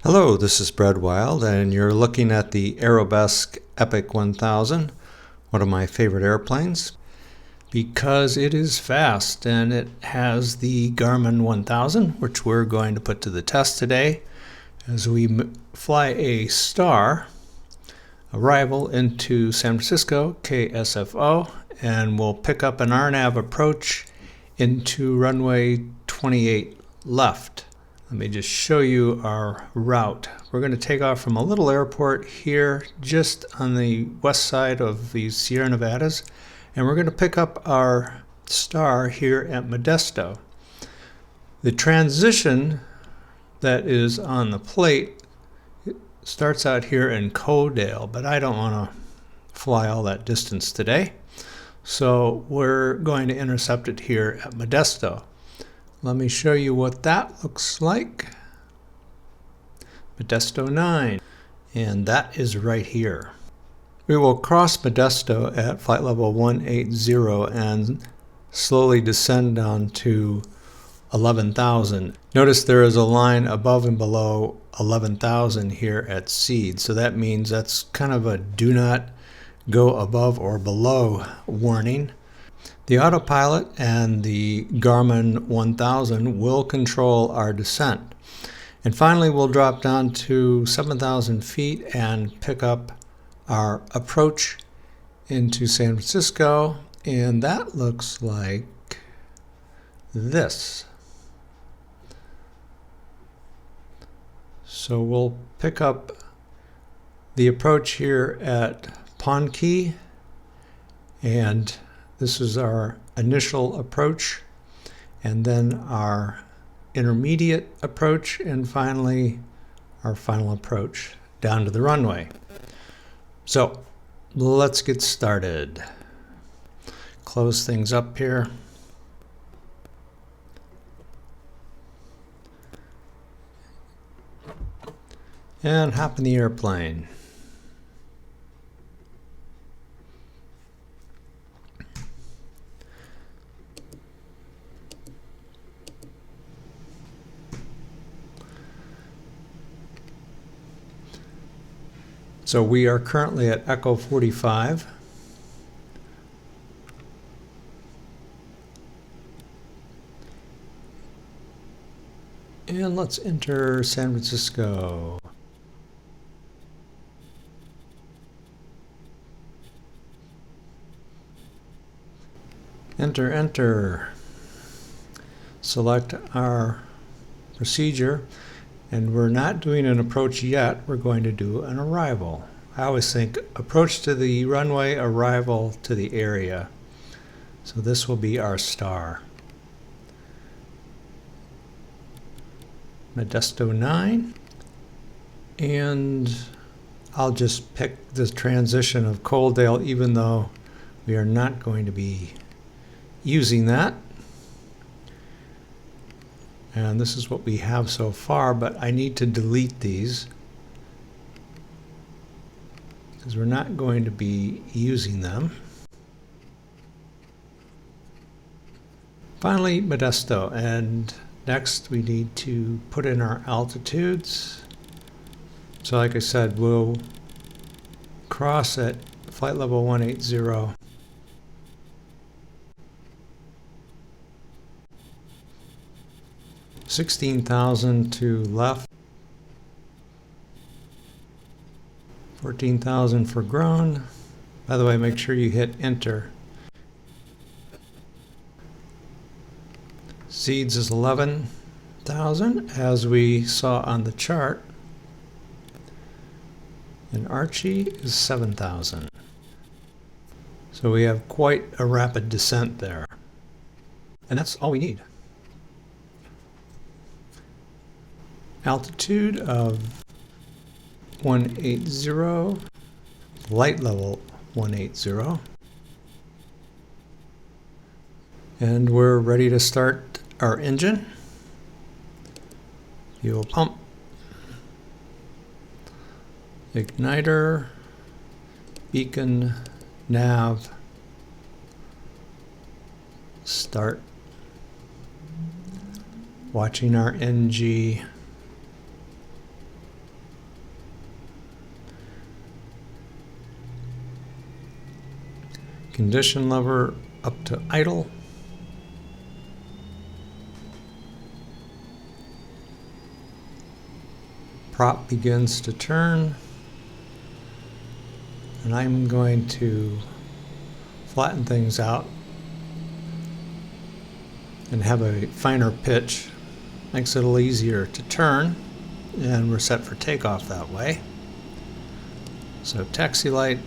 Hello, this is Brad Wild, and you're looking at the Aerobask E1000, one of my favorite airplanes, because it is fast and it has the Garmin 1000, which we're going to put to the test today as we fly a star arrival into San Francisco, KSFO, and we'll pick up an RNAV approach into runway 28 left. Let me just show you our route. We're going to take off from a little airport here just on the west side of the Sierra Nevadas, and we're going to pick up our star here at Modesto. The transition that is on the plate starts out here in Codale, but I don't want to fly all that distance today, so we're going to intercept it here at Modesto. Let me show you what that looks like. Modesto 9, and that is right here. We will cross Modesto at flight level 180 and slowly descend down to 11,000. Notice there is a line above and below 11,000 here at seed, so that means that's kind of a do not go above or below warning. The autopilot and the Garmin 1000 will control our descent. And finally, we'll drop down to 7,000 feet and pick up our approach into San Francisco. And that looks like this. So we'll pick up the approach here at Pond Key, and this is our initial approach, and then our intermediate approach, and finally our final approach down to the runway. So let's get started. Close things up here. And hop in the airplane. So we are currently at Echo 45. And let's enter San Francisco. Enter. Select our procedure. And we're not doing an approach yet, we're going to do an arrival. I always think approach to the runway, arrival to the area. So this will be our star. Modesto 9. And I'll just pick the transition of Coaldale, even though we are not going to be using that. And this is what we have so far, but I need to delete these because we're not going to be using them. Finally, Modesto, and next we need to put in our altitudes. So like I said, we'll cross at flight level 180. 16,000 to left, 14,000 for ground. By the way, make sure you hit enter. Seeds is 11,000 as we saw on the chart, and Archie is 7,000. So we have quite a rapid descent there, and that's all we need. Altitude of 180, light level 180, and we're ready to start our engine. Fuel pump, igniter, beacon, nav, start. Watching our NG. Condition lever up to idle. Prop begins to turn, and I'm going to flatten things out and have a finer pitch. Makes it a little easier to turn, and we're set for takeoff that way. So taxi light,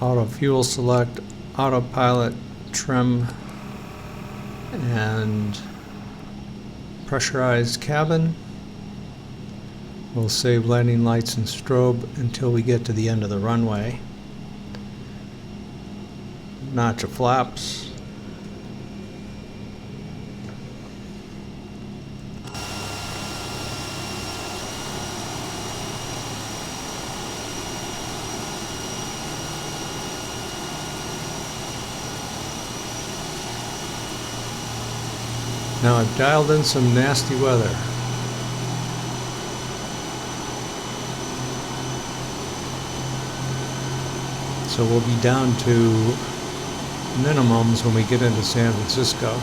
auto fuel select, autopilot, trim, and pressurized cabin. We'll save landing lights and strobe until we get to the end of the runway. Notch of flaps. Now I've dialed in some nasty weather. So we'll be down to minimums when we get into San Francisco.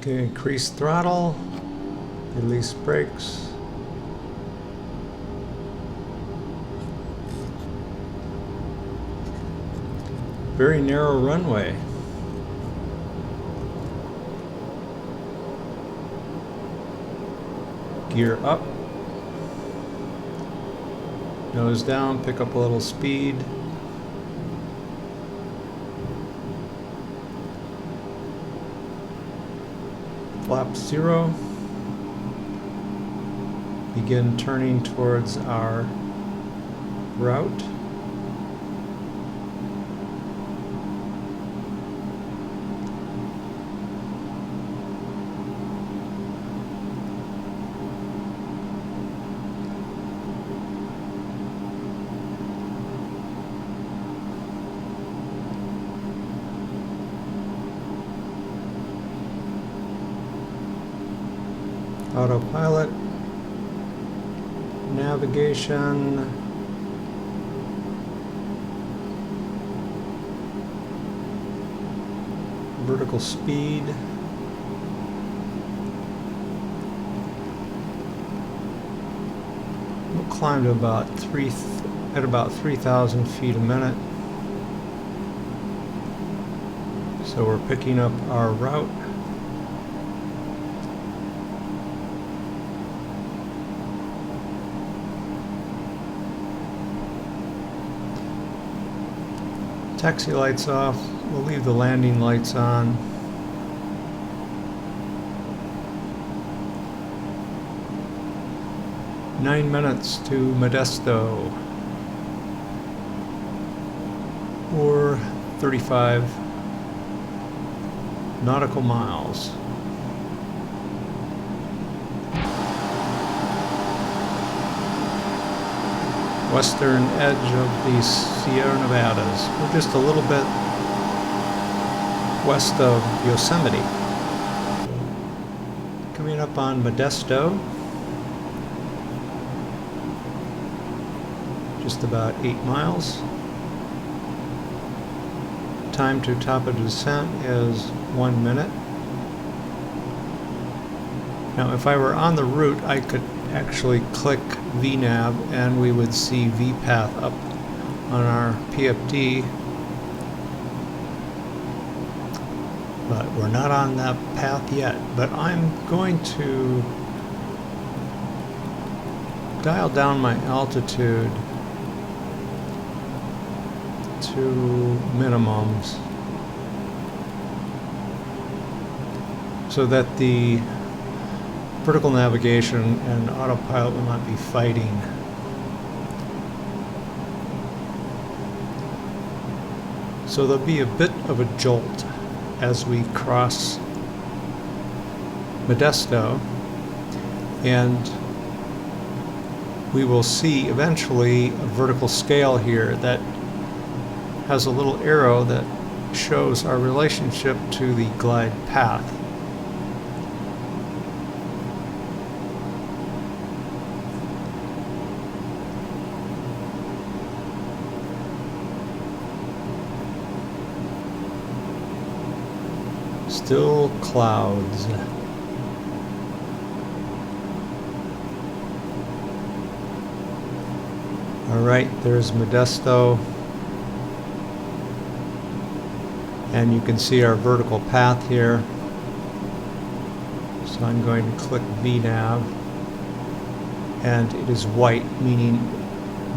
Okay, increase throttle, release brakes. Very narrow runway. Gear up. Nose down, pick up a little speed. Flap 0. Begin turning towards our route. Autopilot, navigation, vertical speed, we'll climb to about 3,000 feet a minute. So we're picking up our route. Taxi lights off, we'll leave the landing lights on. Nine minutes to Modesto, or 35 nautical miles. Western edge of the Sierra Nevadas. We're just a little bit west of Yosemite. Coming up on Modesto. Just about 8 miles. Time to top of descent is 1 minute. Now if I were on the route, I could actually click VNAV and we would see VPath up on our PFD, but we're not on that path yet. But I'm going to dial down my altitude to minimums so that the vertical navigation and autopilot will not be fighting. So there'll be a bit of a jolt as we cross Modesto, and we will see eventually a vertical scale here that has a little arrow that shows our relationship to the glide path. Still clouds. All right, there's Modesto. And you can see our vertical path here. So I'm going to click VNAV. And it is white, meaning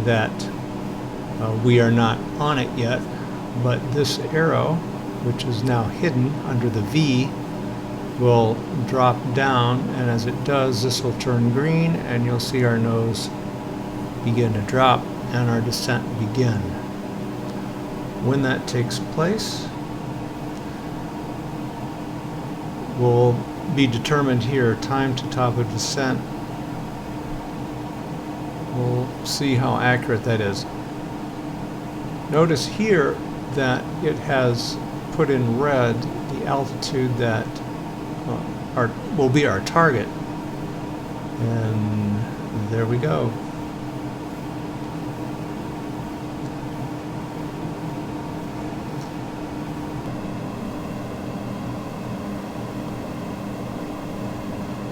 that we are not on it yet. But this arrow, which is now hidden under the V, will drop down, and as it does, this will turn green, and you'll see our nose begin to drop and our descent begin. When that takes place will be determined here. Time to top of descent. We'll see how accurate that is. Notice here that it has put in red the altitude that will be our target, and there we go.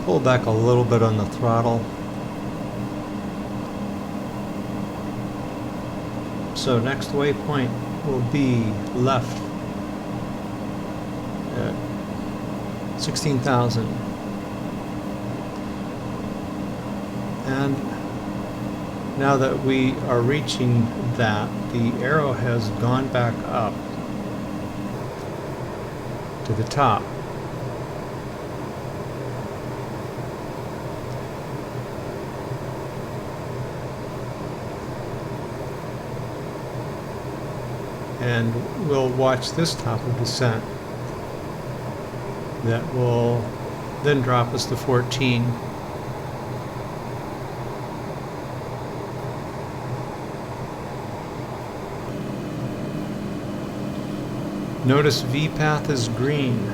Pull back a little bit on the throttle. So next waypoint will be left at 16,000. And now that we are reaching that, the arrow has gone back up to the top. And we'll watch this top of descent that will then drop us to 14. Notice V path is green.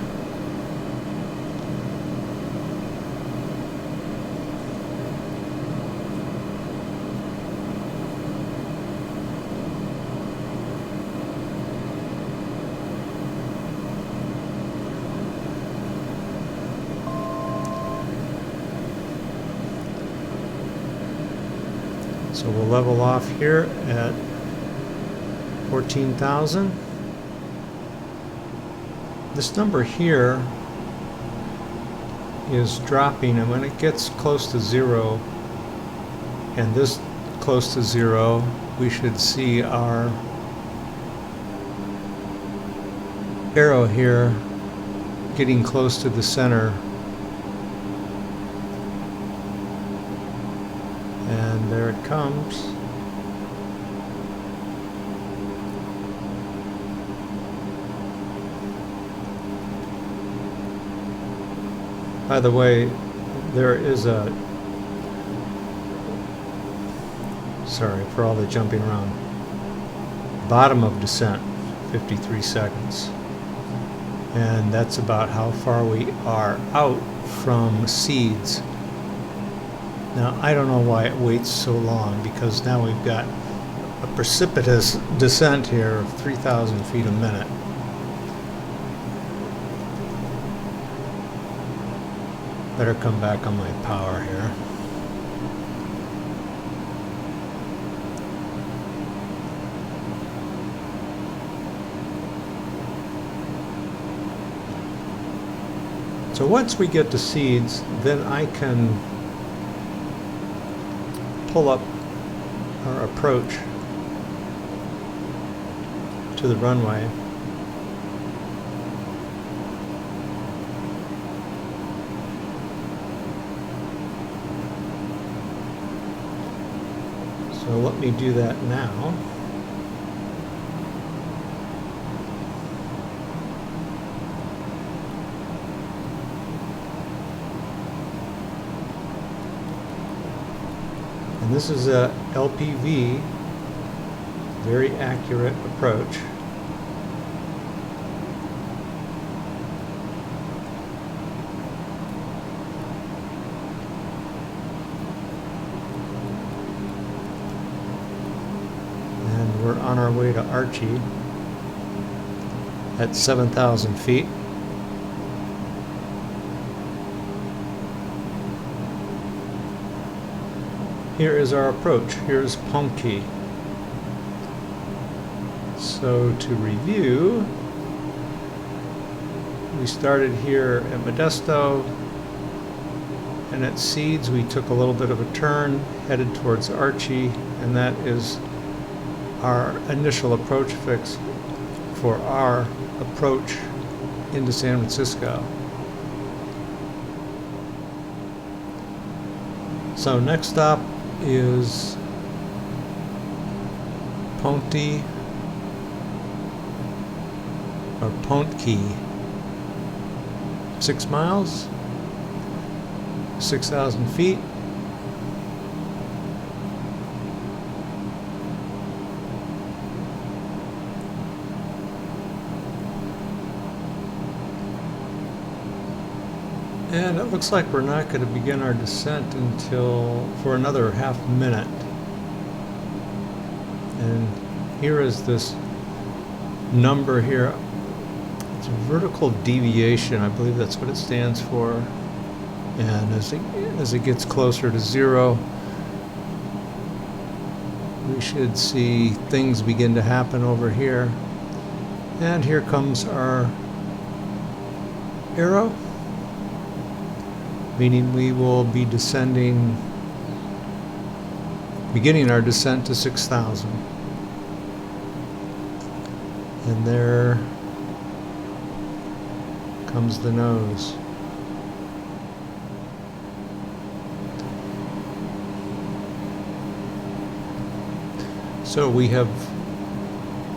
So we'll level off here at 14,000. This number here is dropping, and when it gets close to zero, and this close to zero, we should see our arrow here getting close to the center. And there it comes. By the way, there is a, sorry for all the jumping around, bottom of descent, 53 seconds. And that's about how far we are out from seeds. Now, I don't know why it waits so long, because now we've got a precipitous descent here of 3,000 feet a minute. Better come back on my power here. So once we get to seeds, then I can pull up our approach to the runway. So let me do that now. And this is a LPV, very accurate approach. And we're on our way to Archie at 7,000 feet. Here is our approach. Here's Ponky. So to review, we started here at Modesto, and at Seeds we took a little bit of a turn, headed towards Archie, and that is our initial approach fix for our approach into San Francisco. So next stop is Ponty or Pontki. 6 miles, 6,000 feet. And it looks like we're not going to begin our descent until for another half minute. And here is this number here. It's vertical deviation, I believe that's what it stands for. And as it gets closer to 0, we should see things begin to happen over here. And here comes our arrow, meaning we will be descending, beginning our descent to 6,000. And there comes the nose. So we have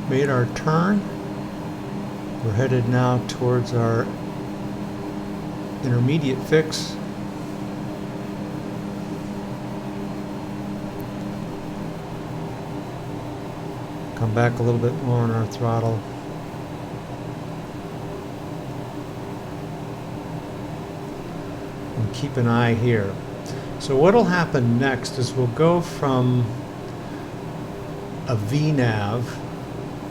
made our turn. We're headed now towards our intermediate fix. Come back a little bit more on our throttle. And keep an eye here. So what'll happen next is we'll go from a VNAV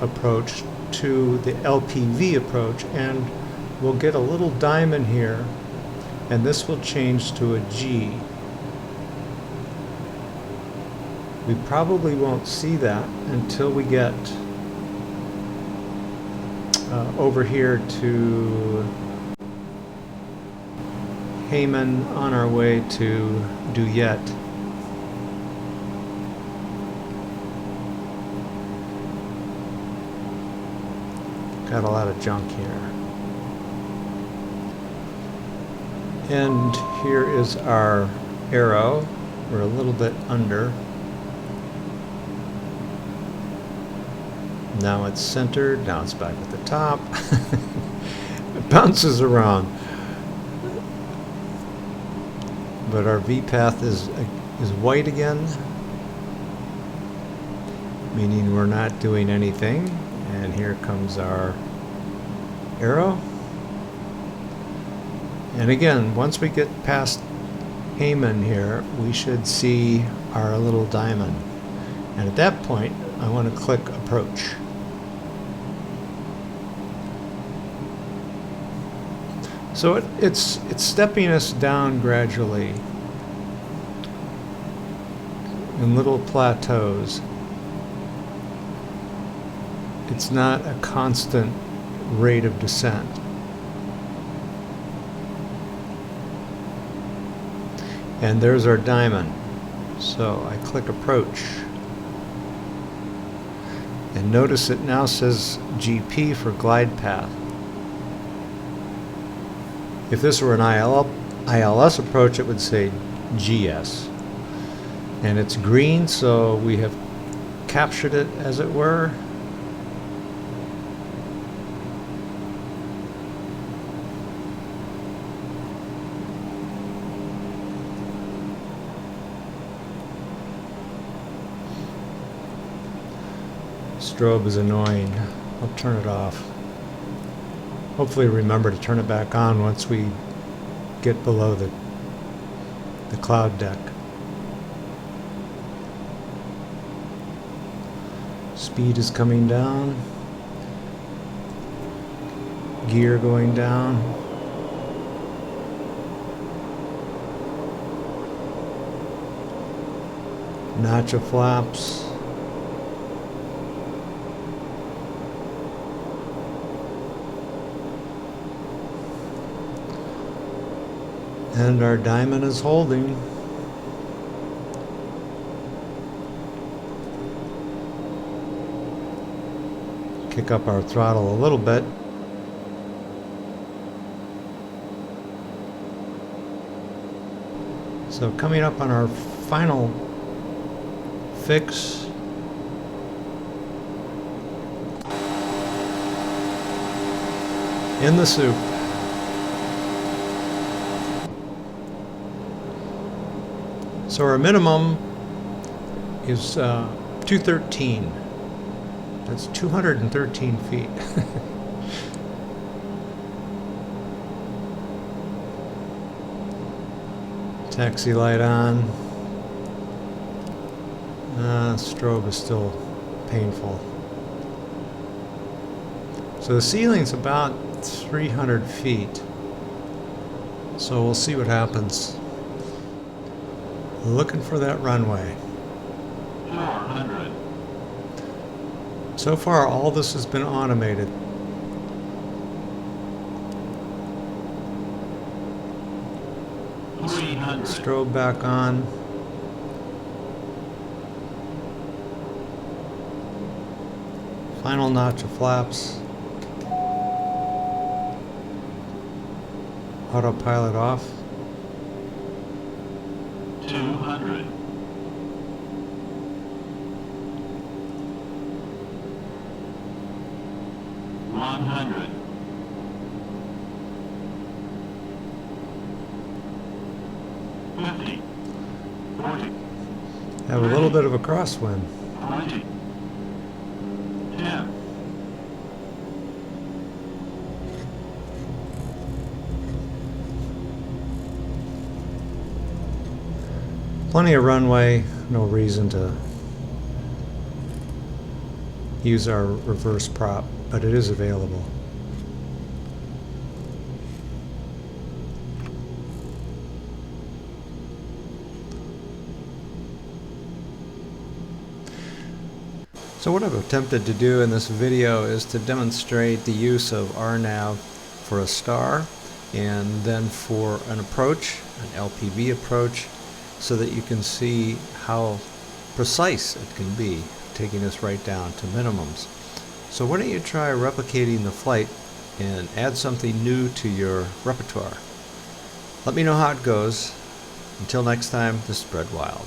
approach to the LPV approach, and we'll get a little diamond here, and this will change to a G. We probably won't see that until we get over here to Hayman on our way to Duyet. Got a lot of junk here. And here is our arrow. We're a little bit under. Now it's centered, now it's back at the top. It bounces around. But our V path is white again, meaning we're not doing anything. And here comes our arrow. And again, once we get past Hayman here, we should see our little diamond. And at that point, I want to click approach. So it's stepping us down gradually in little plateaus. It's not a constant rate of descent. And there's our diamond. So I click approach. And notice it now says GP for glide path. If this were an ILS approach, it would say GS. And it's green, so we have captured it, as it were. Strobe is annoying. I'll turn it off. Hopefully remember to turn it back on once we get below the cloud deck. Speed is coming down. Gear going down. Notch of flaps. And our diamond is holding. Kick up our throttle a little bit. So coming up on our final fix. In the soup. So our minimum is 213. That's 213 feet. Taxi light on. Strobe is still painful. So the ceiling's about 300 feet. So we'll see what happens. Looking for that runway. 400. So far, all this has been automated. Strobe back on. Final notch of flaps. Autopilot off. 200. 100. 50. 40. Have a little bit of a crosswind. 20. 10. Plenty of runway, no reason to use our reverse prop, but it is available. So what I've attempted to do in this video is to demonstrate the use of RNAV for a star and then for an approach, an LPV approach, so that you can see how precise it can be, taking us right down to minimums. So why don't you try replicating the flight and add something new to your repertoire. Let me know how it goes. Until next time, this is Spread Wild.